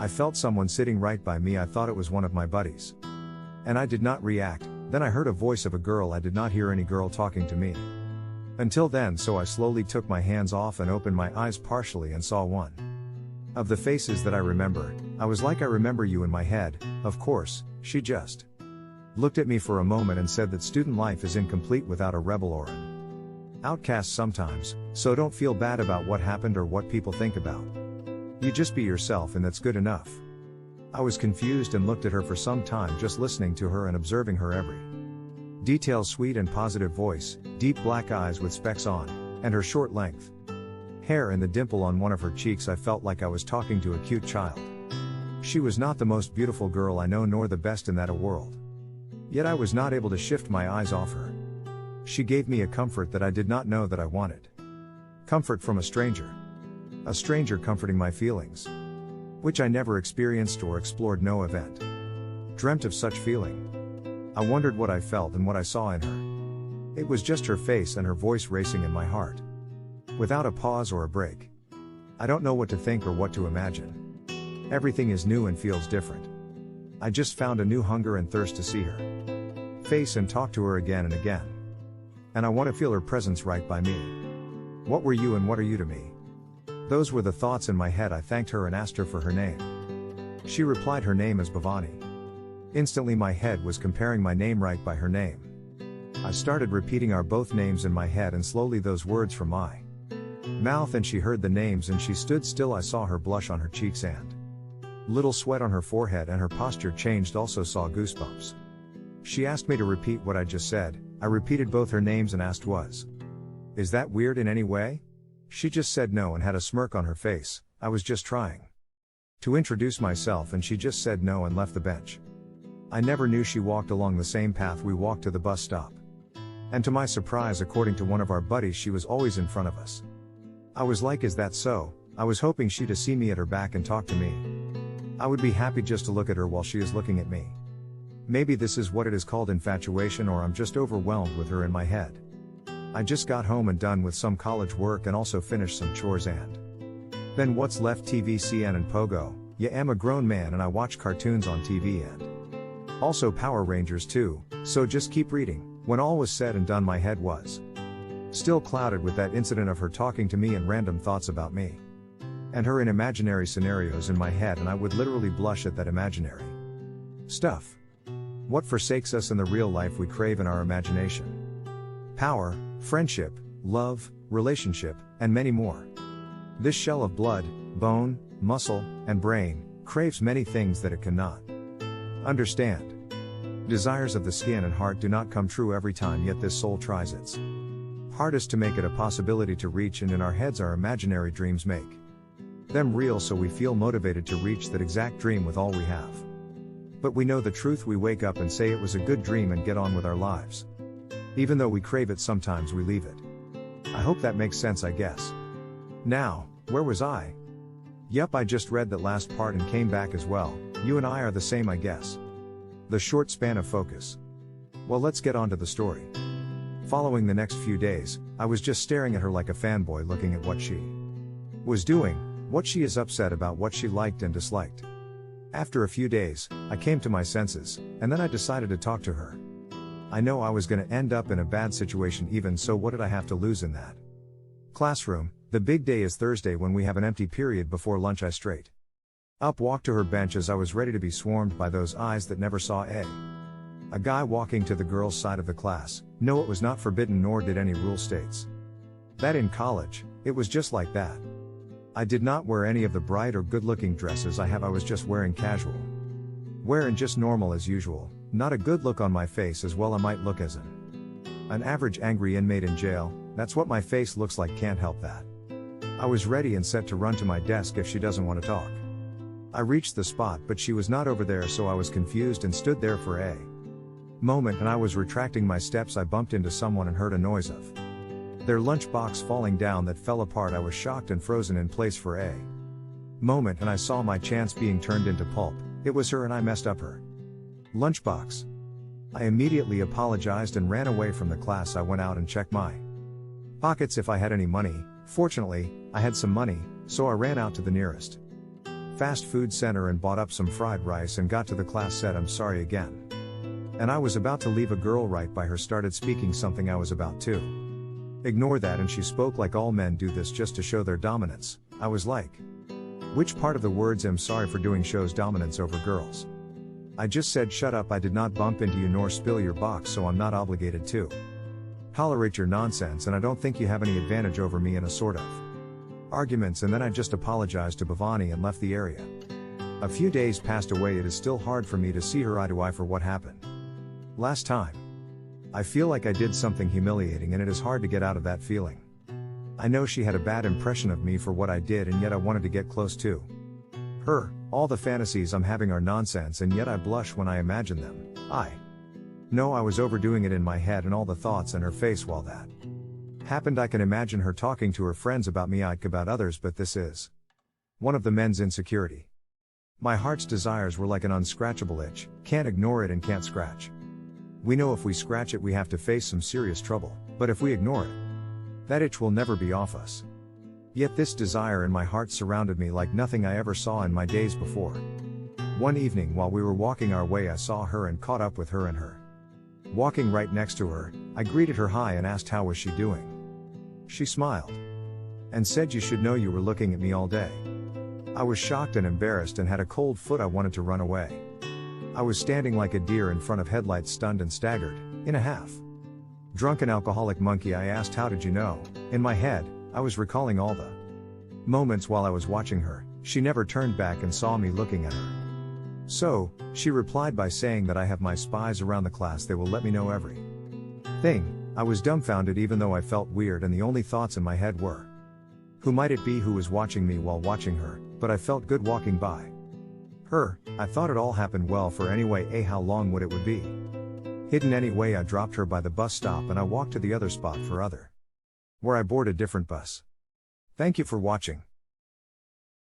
I felt someone sitting right by me. I thought it was one of my buddies. And I did not react. Then I heard a voice of a girl. I did not hear any girl talking to me until then, so I slowly took my hands off and opened my eyes partially and saw one of the faces that I remember. I was like, I remember you in my head. Of course, she just looked at me for a moment and said that student life is incomplete without a rebel or an outcast sometimes, so don't feel bad about what happened or what people think about you. Just be yourself, and that's good enough. I was confused and looked at her for some time, just listening to her and observing her every detail. Sweet and positive voice, deep black eyes with specs on, and her short length hair and the dimple on one of her cheeks. I felt like I was talking to a cute child. She was not the most beautiful girl I know, nor the best in that a world. Yet I was not able to shift my eyes off her. She gave me a comfort that I did not know that I wanted. Comfort from a stranger. A stranger comforting my feelings, which I never experienced or explored. No event dreamt of such feeling. I wondered what I felt and what I saw in her. It was just her face and her voice racing in my heart, without a pause or a break. I don't know what to think or what to imagine. Everything is new and feels different. I just found a new hunger and thirst to see her face and talk to her again and again. And I want to feel her presence right by me. What were you and what are you to me? Those were the thoughts in my head. I thanked her and asked her for her name. She replied her name is Bhavani. Instantly my head was comparing my name right by her name. I started repeating our both names in my head and slowly those words from my mouth, and she heard the names and she stood still. I saw her blush on her cheeks and little sweat on her forehead, and her posture changed. Also saw goosebumps. She asked me to repeat what I just said. I repeated both her names and asked, is that weird in any way? She just said no and had a smirk on her face. I was just trying to introduce myself and she just said no and left the bench. I never knew she walked along the same path we walked to the bus stop. And to my surprise, according to one of our buddies, she was always in front of us. I was like, is that so? I was hoping she'd see me at her back and talk to me. I would be happy just to look at her while she is looking at me. Maybe this is what it is called, infatuation, or I'm just overwhelmed with her in my head. I just got home and done with some college work and also finished some chores and then what's left TV, CN and Pogo. Yeah, I'm a grown man and I watch cartoons on TV and also Power Rangers too, so just keep reading. When all was said and done, my head was still clouded with that incident of her talking to me and random thoughts about me and her in imaginary scenarios in my head, and I would literally blush at that imaginary stuff. What forsakes us in the real life we crave in our imagination. Power, friendship, love, relationship, and many more. This shell of blood, bone, muscle, and brain craves many things that it cannot understand. Desires of the skin and heart do not come true every time, yet this soul tries its hardest to make it a possibility to reach, and in our heads our imaginary dreams make them real, so we feel motivated to reach that exact dream with all we have. But we know the truth. We wake up and say it was a good dream and get on with our lives. Even though we crave it, sometimes we leave it. I hope that makes sense, I guess. Now, where was I? Yup, I just read that last part and came back as well. You and I are the same, I guess. The short span of focus. Well, let's get on to the story. Following the next few days, I was just staring at her like a fanboy, looking at what she was doing, what she is upset about, what she liked and disliked. After a few days, I came to my senses, and then I decided to talk to her. I know I was gonna end up in a bad situation, even so what did I have to lose in that classroom? The big day is Thursday, when we have an empty period before lunch. I straight up walked to her bench as I was ready to be swarmed by those eyes that never saw a guy walking to the girls' side of the class. No, it was not forbidden, nor did any rule states that in college. It was just like that. I did not wear any of the bright or good-looking dresses I have. I was just wearing casual wear and just normal as usual. Not a good look on my face as well. I might look as an average angry inmate in jail. That's what my face looks like, can't help that. I was ready and set to run to my desk if she doesn't want to talk. I reached the spot, but she was not over there, so I was confused and stood there for a moment, and I was retracting my steps. I bumped into someone and heard a noise of their lunchbox falling down that fell apart. I was shocked and frozen in place for a moment, and I saw my chance being turned into pulp. It was her, and I messed up her lunchbox. I immediately apologized and ran away from the class. I went out and checked my pockets if I had any money. Fortunately, I had some money, so I ran out to the nearest fast food center and bought up some fried rice and got to the class, said I'm sorry again. And I was about to leave, a girl right by her started speaking something I was about to ignore that, and she spoke like all men do this just to show their dominance. I was like, which part of the words "I'm sorry for doing" shows dominance over girls? I just said shut up, I did not bump into you nor spill your box, so I'm not obligated to tolerate your nonsense, and I don't think you have any advantage over me in a sort of arguments. And then I just apologized to Bhavani and left the area. A few days passed away. It is still hard for me to see her eye to eye for what happened last time. I feel like I did something humiliating, and it is hard to get out of that feeling. I know she had a bad impression of me for what I did, and yet I wanted to get close to her. All the fantasies I'm having are nonsense, and yet I blush when I imagine them. I know I was overdoing it in my head, and all the thoughts in her face while that happened. I can imagine her talking to her friends about me, about others, but this is one of the men's insecurity. My heart's desires were like an unscratchable itch, can't ignore it and can't scratch. We know if we scratch it we have to face some serious trouble, but if we ignore it, that itch will never be off us. Yet this desire in my heart surrounded me like nothing I ever saw in my days before. One evening while we were walking our way, I saw her and caught up with her and her. Walking right next to her, I greeted her hi and asked how was she doing. She smiled and said, you should know you were looking at me all day. I was shocked and embarrassed and had a cold foot. I wanted to run away. I was standing like a deer in front of headlights, stunned and staggered, in a half drunken alcoholic monkey. I asked, how did you know? In my head, I was recalling all the moments while I was watching her. She never turned back and saw me looking at her. So, she replied by saying that I have my spies around the class, they will let me know everything. I was dumbfounded even though I felt weird, and the only thoughts in my head were, who might it be who was watching me while watching her? But I felt good walking by her. I thought it all happened well for anyway, how long would it be hidden anyway? I dropped her by the bus stop and I walked to the other spot where I board a different bus. Thank you for watching.